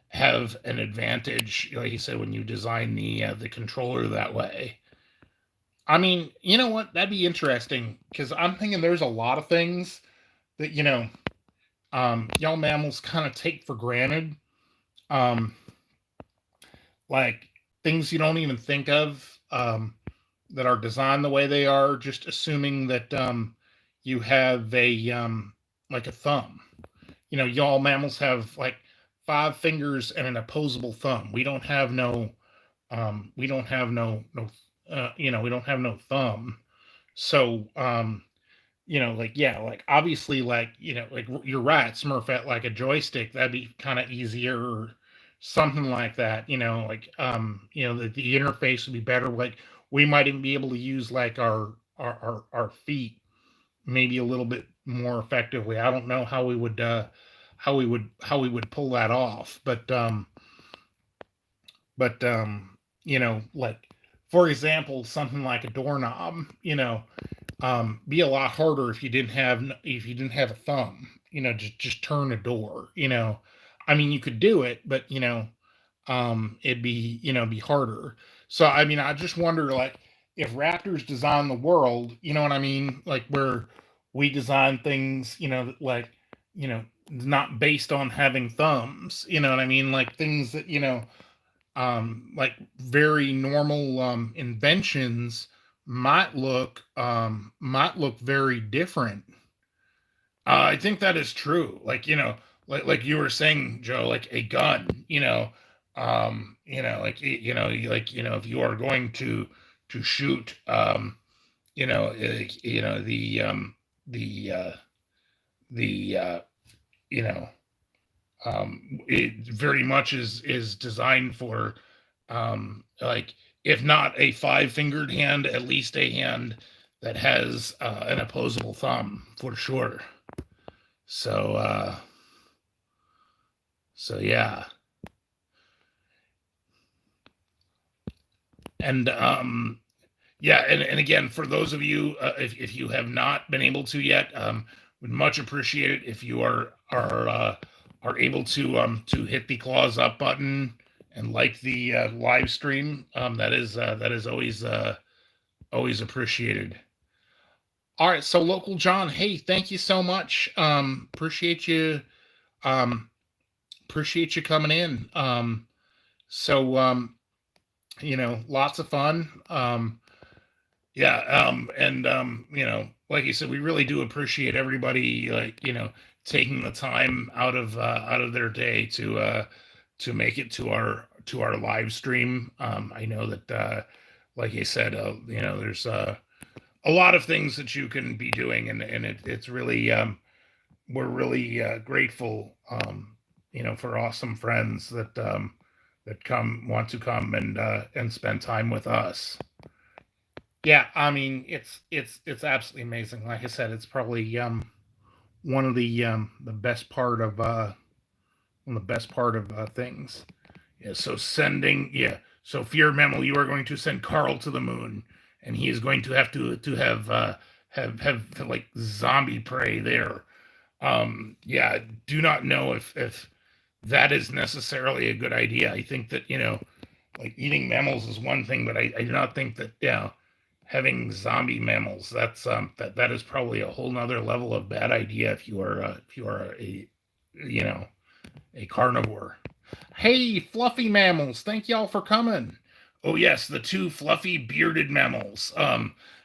have an advantage, like you said, when you design the controller that way. I mean, you know what? That'd be interesting because I'm thinking there's a lot of things that y'all mammals kind of take for granted, um, like things you don't even think of that are designed the way they are, just assuming that you have a like a thumb. Y'all mammals have like five fingers and an opposable thumb. We don't have no we don't have no thumb. So like yeah, like obviously like like you're right, Smurfette, like a joystick that'd be kind of easier or something like that. Like the interface would be better. Like we might even be able to use like our feet maybe a little bit more effectively. I don't know how we would how we would pull that off, but like for example, something like a doorknob, be a lot harder if you didn't have a thumb. Just turn a door. I mean, you could do it, but it'd be be harder. So I mean, I just wonder like if Raptors design the world, you know what I mean, like where we design things, like not based on having thumbs. You know what I mean, like things that like very normal inventions might look very different. I think that is true. Like like you were saying, Joe, like a gun. If you are going to shoot, the the you know It very much is designed for like, if not a five-fingered hand, at least a hand that has an opposable thumb for sure. So yeah. And yeah, and again, for those of you, if you have not been able to yet, would much appreciate it if you are able to hit the claws up button and like the live stream. That is always appreciated. All right, so Local John, hey, thank you so much. Um, appreciate you coming in. So lots of fun. Yeah, and like you said, we really do appreciate everybody, like, taking the time out of their day to make it to our live stream. I know that like I said, there's a lot of things that you can be doing, and it's really we're really grateful, for awesome friends that want to come and spend time with us. Yeah, I mean, it's absolutely amazing. Like I said, it's probably one of the best part of things. Yeah, so so Fear Mammal, you are going to send Carl to the moon, and he is going to have like zombie prey there. Yeah, do not know if that is necessarily a good idea. I think that, like, eating mammals is one thing, but I do not think that, having zombie mammals, that is probably a whole nother level of bad idea if you are a a carnivore. Hey, fluffy mammals, thank y'all for coming. Oh yes, the two fluffy bearded mammals.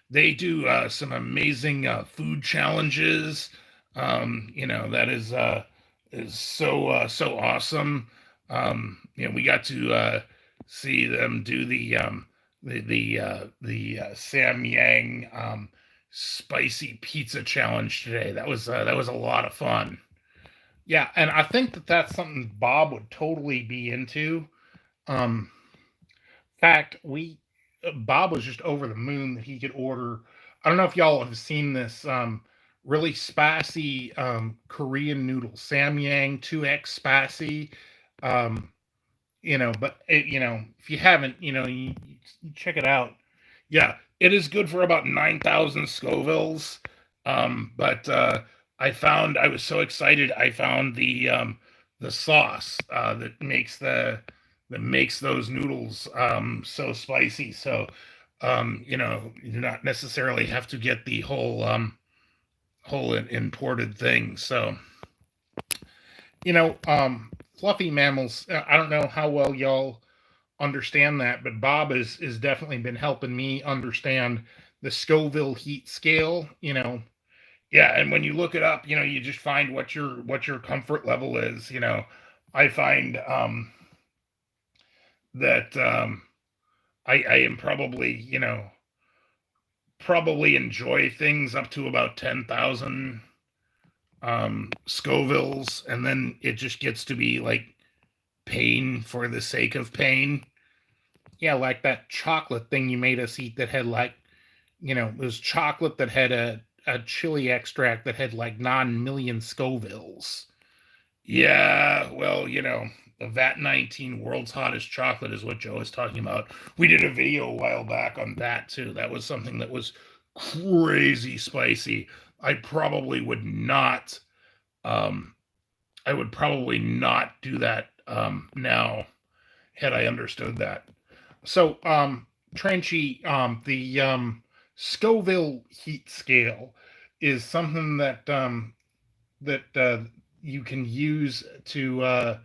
They do some amazing food challenges. That is so awesome. We got to see them do the Sam Yang spicy pizza challenge today. That was a lot of fun. Yeah, and I think that that's something Bob would totally be into. Fact, we Bob was just over the moon that he could order. I don't know if y'all have seen this really spicy Korean noodle, Samyang 2X spicy. Um, but if you haven't, you check it out. Yeah, it is good for about 9,000 Scovilles. But I was so excited. I found the sauce that makes those noodles so spicy. So you do not necessarily have to get the whole imported thing. So fluffy mammals. I don't know how well y'all understand that, but Bob is definitely been helping me understand the Scoville heat scale. Yeah, and when you look it up, you just find what your comfort level is. I find that I am probably enjoy things up to about 10,000 Scovilles, and then it just gets to be like pain for the sake of pain. Yeah, like that chocolate thing you made us eat that had like, it was chocolate that had a chili extract that had like 9 million Scovilles. Yeah, well, the VAT 19 world's hottest chocolate is what Joe is talking about. We did a video a while back on that too. That was something that was crazy spicy. I probably would not do that now had I understood that. So, Trenchy, the Scoville heat scale is something that you can use to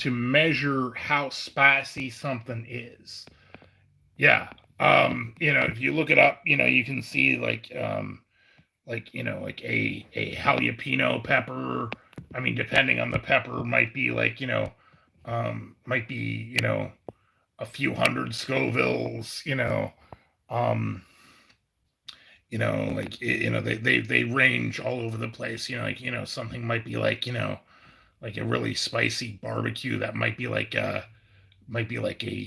measure how spicy something is. Yeah. If you look it up, you can see like like a jalapeno pepper. I mean, depending on the pepper, might be like might be a few hundred Scovilles. Like they range all over the place. Something might be like really spicy barbecue that might be like a 30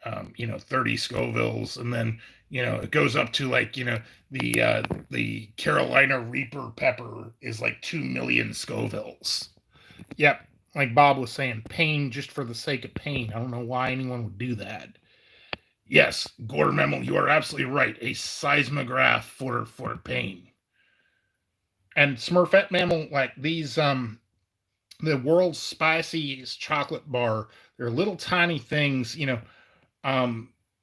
30 Scovilles, and then it goes up to like the Carolina Reaper pepper is like 2 million Scovilles. Yep, like Bob was saying, pain just for the sake of pain. I don't know why anyone would do that. Yes, Gordon Memel, you are absolutely right. A seismograph for pain. And Smurfette Mammal, like these the world's spiciest chocolate bar. They're little tiny things,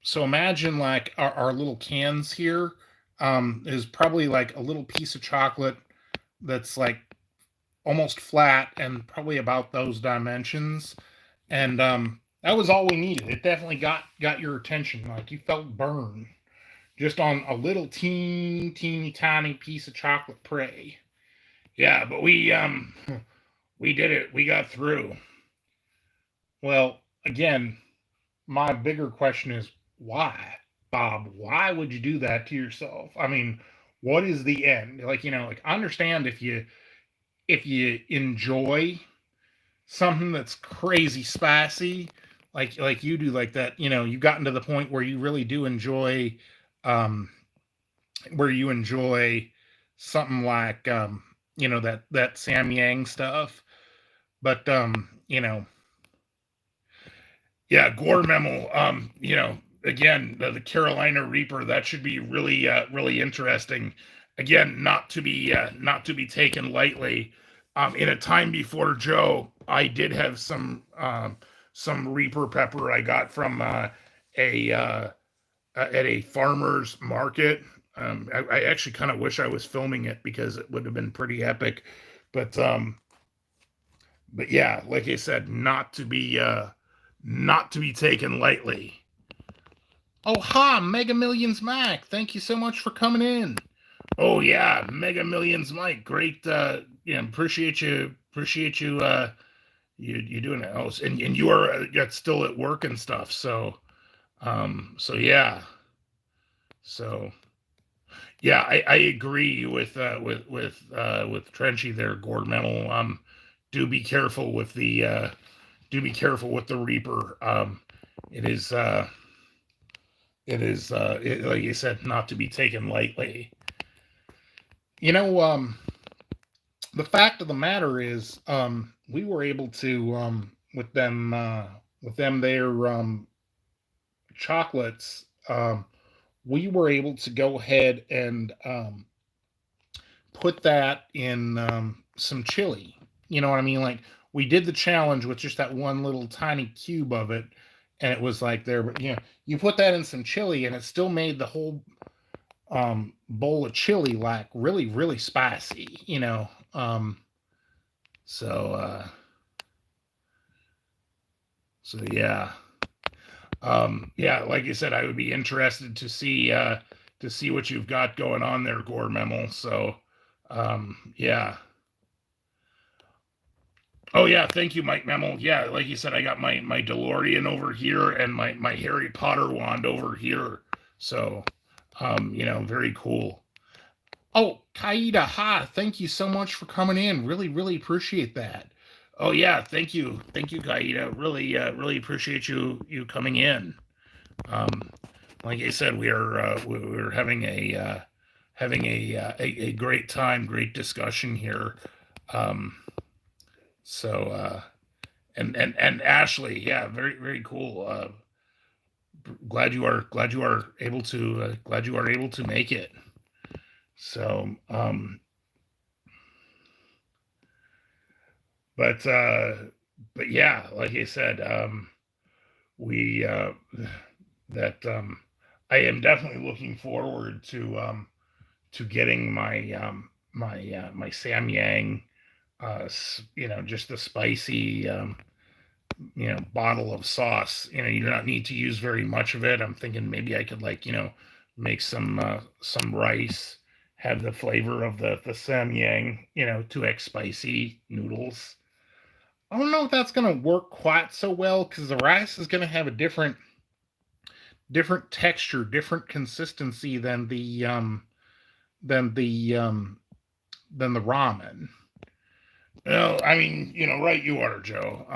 so imagine like our little cans here is probably like a little piece of chocolate that's like almost flat and probably about those dimensions. And that was all we needed. It definitely got your attention. Like you felt burn just on a little teeny tiny piece of chocolate prey. Yeah, but we did it. We got through. Well, again, my bigger question is why, Bob? Why would you do that to yourself? I mean, what is the end? Like, like I understand if you enjoy something that's crazy spicy, like you do, like that, you've gotten to the point where you really do enjoy where you enjoy something like that Samyang stuff. But yeah, Gore Memel. Again, the Carolina Reaper, that should be really interesting. Again, not to be taken lightly. In a time before Joe, I did have some Reaper pepper I got from a at a farmer's market. I actually kind of wish I was filming it because it would have been pretty epic. But yeah, like I said, not to be taken lightly. Oh, ha, Mega Millions Mac. Thank you so much for coming in. Oh yeah, Mega Millions Mike. Great. Appreciate you. You doing it. Oh, and you are still at work and stuff. So yeah. So yeah, I agree with Trenchy there, Gord Mental. Do be careful with the Reaper. It is like you said, not to be taken lightly. The fact of the matter is, we were able to with them their chocolates. We were able to go ahead and put that in some chili. You know what I mean? Like we did the challenge with just that one little tiny cube of it, and it was like there. But you put that in some chili, and it still made the whole bowl of chili like really spicy. So yeah. Yeah, like you said, I would be interested to see what you've got going on there, Gore Memel. So yeah. Oh yeah, thank you, Mike Memel. Yeah, like you said, I got my DeLorean over here and my Harry Potter wand over here. So very cool. Oh, Kaida, ha, thank you so much for coming in. Really appreciate that. Oh yeah, thank you, Kaida. Really appreciate you coming in. Like I said, we're having a great time, great discussion here. So and Ashley, yeah, very cool. Glad you are able to make it. So but yeah, like I said, we that I am definitely looking forward to getting my Samyang, just the spicy bottle of sauce. You do not need to use very much of it. I'm thinking maybe I could make some rice, have the flavor of the Samyang, 2x spicy noodles. I don't know if that's going to work quite so well because the rice is going to have a different texture, different consistency than the ramen. Well, I mean, right you are, Joe.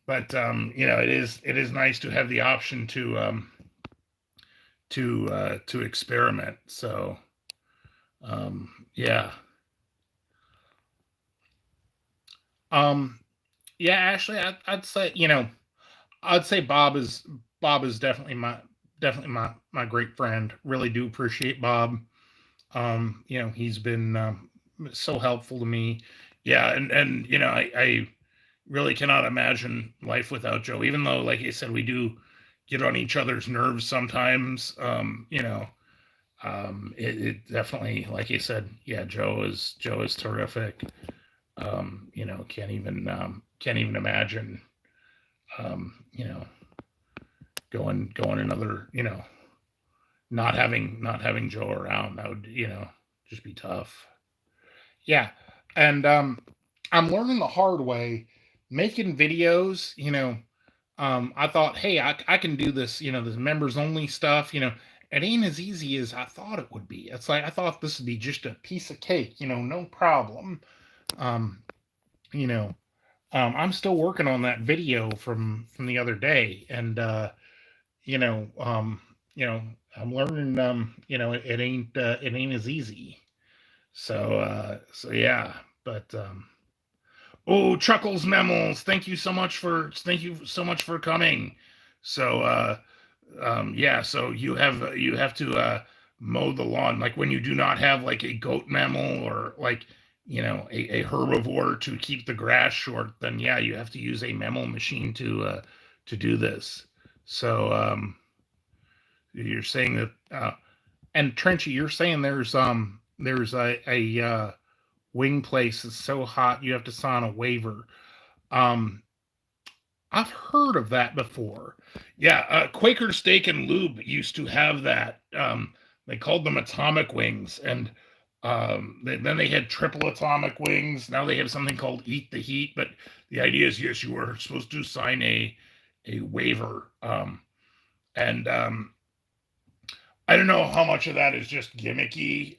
But it is nice to have the option to experiment. So yeah. Um yeah, actually I'd say, I'd say Bob is definitely my great friend. Really do appreciate Bob. He's been so helpful to me. Yeah, and I really cannot imagine life without Joe. Even though, like I said, we do get on each other's nerves sometimes. It definitely, like you said, yeah, Joe is terrific. Can't even imagine, you know, going another, not having Joe around. That would, just be tough. Yeah, and I'm learning the hard way making videos. I thought, hey, I can do this. This members only stuff. It ain't as easy as I thought it would be. It's like I thought this would be just a piece of cake. No problem. Um, you know, I'm still working on that video from the other day, and you know, um, you know, I'm learning. It ain't as easy. So yeah, but oh, Chuckles Memmels, thank you so much for coming. So yeah, so you have to mow the lawn like when you do not have like a goat mammal or like a herbivore to keep the grass short, then yeah, you have to use a mammal machine to do this. So you're saying that and Trenchy, you're saying there's a wing place that's so hot you have to sign a waiver. Um, I've heard of that before. Yeah, Quaker Steak and Lube used to have that. They called them atomic wings, and then they had triple atomic wings. Now they have something called Eat the Heat. But the idea is, yes, you were supposed to sign a waiver, and I don't know how much of that is just gimmicky.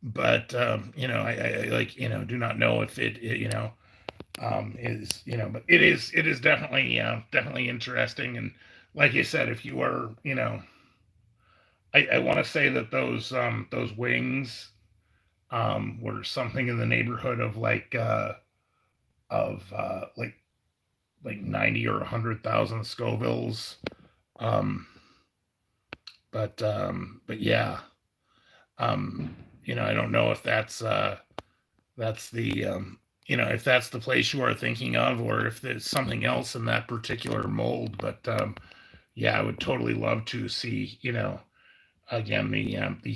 But I like do not know if is but it is definitely interesting. And like you said, if you are I want to say that those wings were something in the neighborhood of like 90 or 100,000 Scovilles. um but yeah, I don't know if that's the if that's the place you are thinking of, or if there's something else in that particular mold. But yeah, I would totally love to see, again, the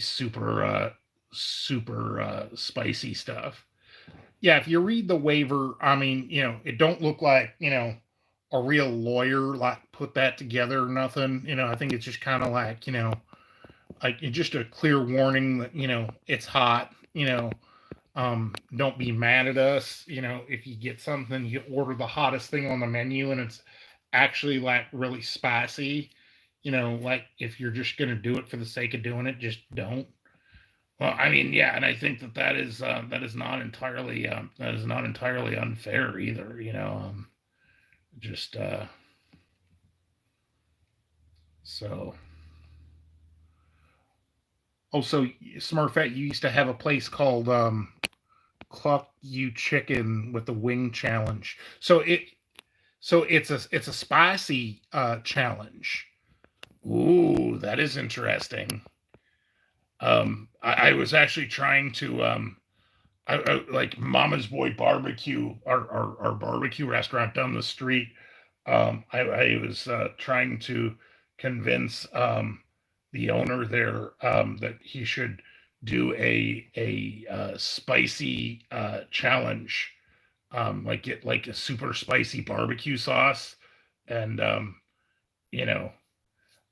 super spicy stuff. Yeah, if you read the waiver, I mean, it don't look like a real lawyer like put that together or nothing. I think it's just kind of like just a clear warning that it's hot. Don't be mad at us. If you get something, you order the hottest thing on the menu and it's actually like really spicy. Like if you're just gonna do it for the sake of doing it, just don't. Well, I mean, yeah, and I think that is not entirely unfair either. Just so. Also, Smurfette, you used to have a place called Cluck You Chicken with the Wing Challenge. So it's a spicy challenge. Ooh, that is interesting. I was actually trying to like Mama's Boy Barbecue, our barbecue restaurant down the street. I was trying to convince the owner there that he should do a spicy challenge, like get like a super spicy barbecue sauce, and you know,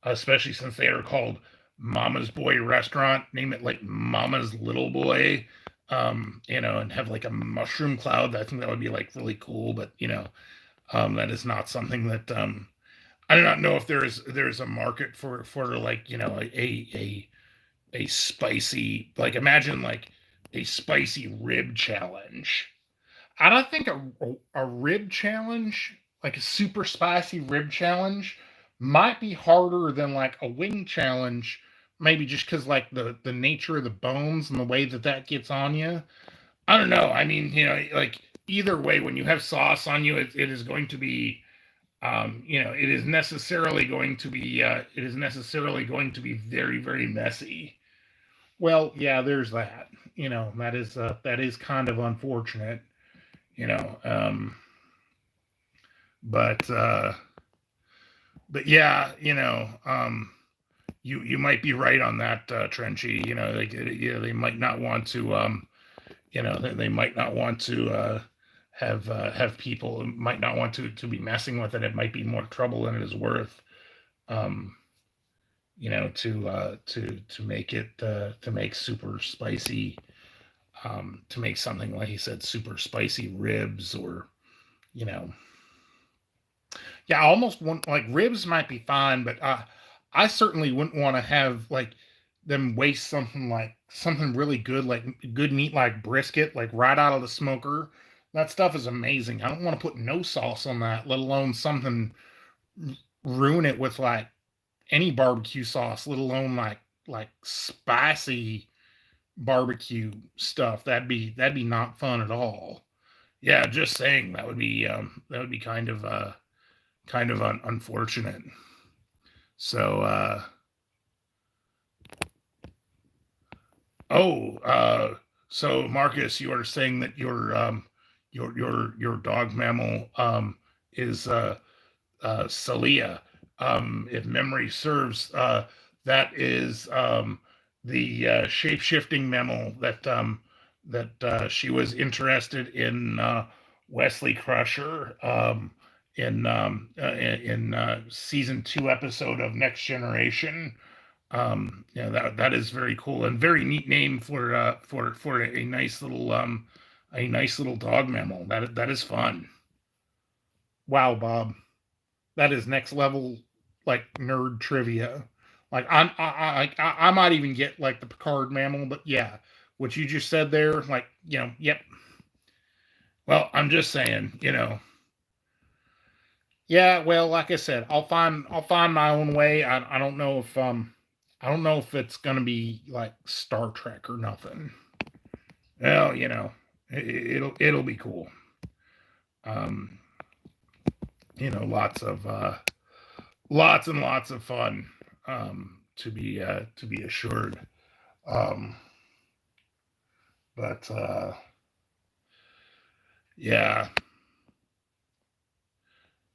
especially since they are called Mama's Boy Restaurant, name it like Mama's Little Boy, and have like a mushroom cloud. I think that would be like really cool, but that is not something that I do not know if there's a market for like a spicy, like imagine like a spicy rib challenge. I don't think a rib challenge, like a super spicy rib challenge, might be harder than like a wing challenge. Maybe just because like the nature of the bones and the way that that gets on you. I don't know. I mean, like either way, when you have sauce on you, it is going to be, it is necessarily going to be, very, very messy. Well, yeah, there's that. That is kind of unfortunate. You know, um, but yeah, you might be right on that, Trenchy. They might not want to, they might not want to have people might not want to be messing with it. It might be more trouble than it is worth. Um, to make it to make super spicy, to make something like he said, super spicy ribs, or you know, yeah, I almost want like ribs might be fine, but I certainly wouldn't want to have like them waste something really good, like good meat like brisket, like right out of the smoker. That stuff is amazing. I don't want to put no sauce on that, let alone something ruin it with like any barbecue sauce, let alone like spicy barbecue stuff. That'd be not fun at all. Yeah, just saying that would be kind of unfortunate. So oh so Marcus, you are saying that your dog mammal is Celia. If memory serves, that is the shape shifting mammal that she was interested in Wesley Crusher in season 2 episode of Next Generation. That is very cool and very neat name for a nice little dog mammal. That is fun. Wow, Bob, that is next level like nerd trivia. Like I might even get like the Picard mammal, but yeah, what you just said there, like yep. Well, I'm just saying, yeah. Well, like I said, I'll find my own way. I don't know if it's gonna be like Star Trek or nothing. Well, it'll be cool. Um, lots and lots of fun. To be assured. Um, but yeah.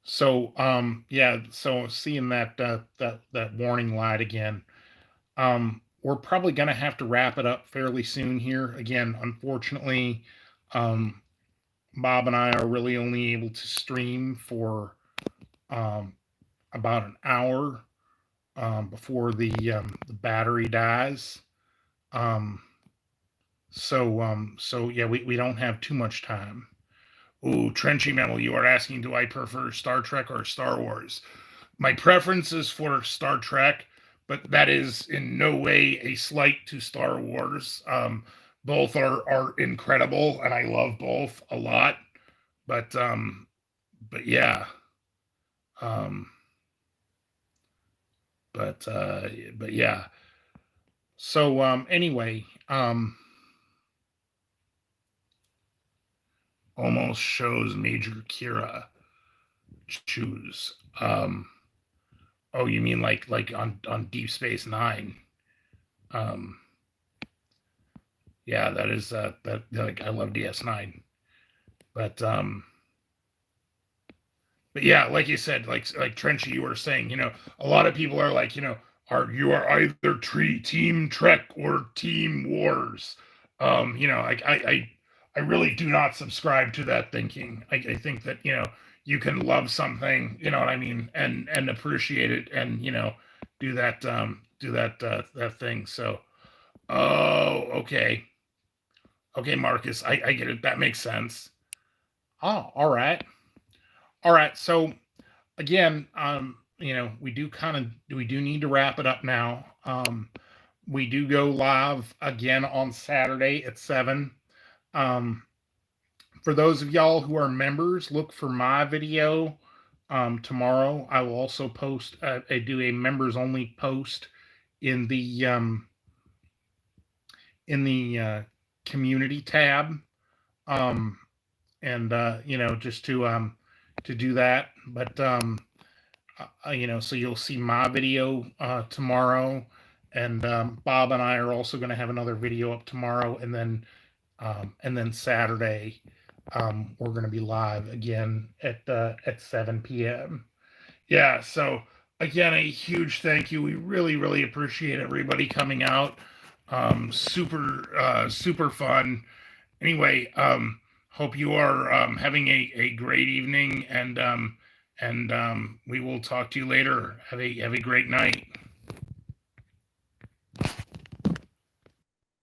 So yeah. So seeing that warning light again. We're probably gonna have to wrap it up fairly soon here. Again, unfortunately, um, Bob and I are really only able to stream for um, about an hour before the battery dies. Um, so yeah, we don't have too much time. Ooh, Trenchy Metal, you are asking, do I prefer Star Trek or Star Wars? My preference is for Star Trek, but that is in no way a slight to Star Wars. Both are incredible, and I love both a lot. But yeah. Um, but but yeah. So anyway, almost shows Major Kira choose. Oh, you mean like on Deep Space Nine? Um, yeah, that is that like I love DS9, but yeah, like you said, like Trenchy, you were saying, a lot of people are like, are either Team Trek or Team Wars. I really do not subscribe to that thinking. I think that you can love something, you know what I mean, and appreciate it, and do that thing. So, oh, okay, Marcus, I get it. That makes sense. Oh, all right, all right. So again, we do need to wrap it up now. We do go live again on Saturday at 7. Um, For those of y'all who are members, look for my video tomorrow. I will also post. I do a members only post in the community tab, and just to do that. But so you'll see my video tomorrow, and Bob and I are also going to have another video up tomorrow, and then Saturday we're going to be live again at 7 p.m. Yeah, so again, a huge thank you. We really, really appreciate everybody coming out. Super fun. Anyway, hope you are having a great evening, and we will talk to you later. Have a great night.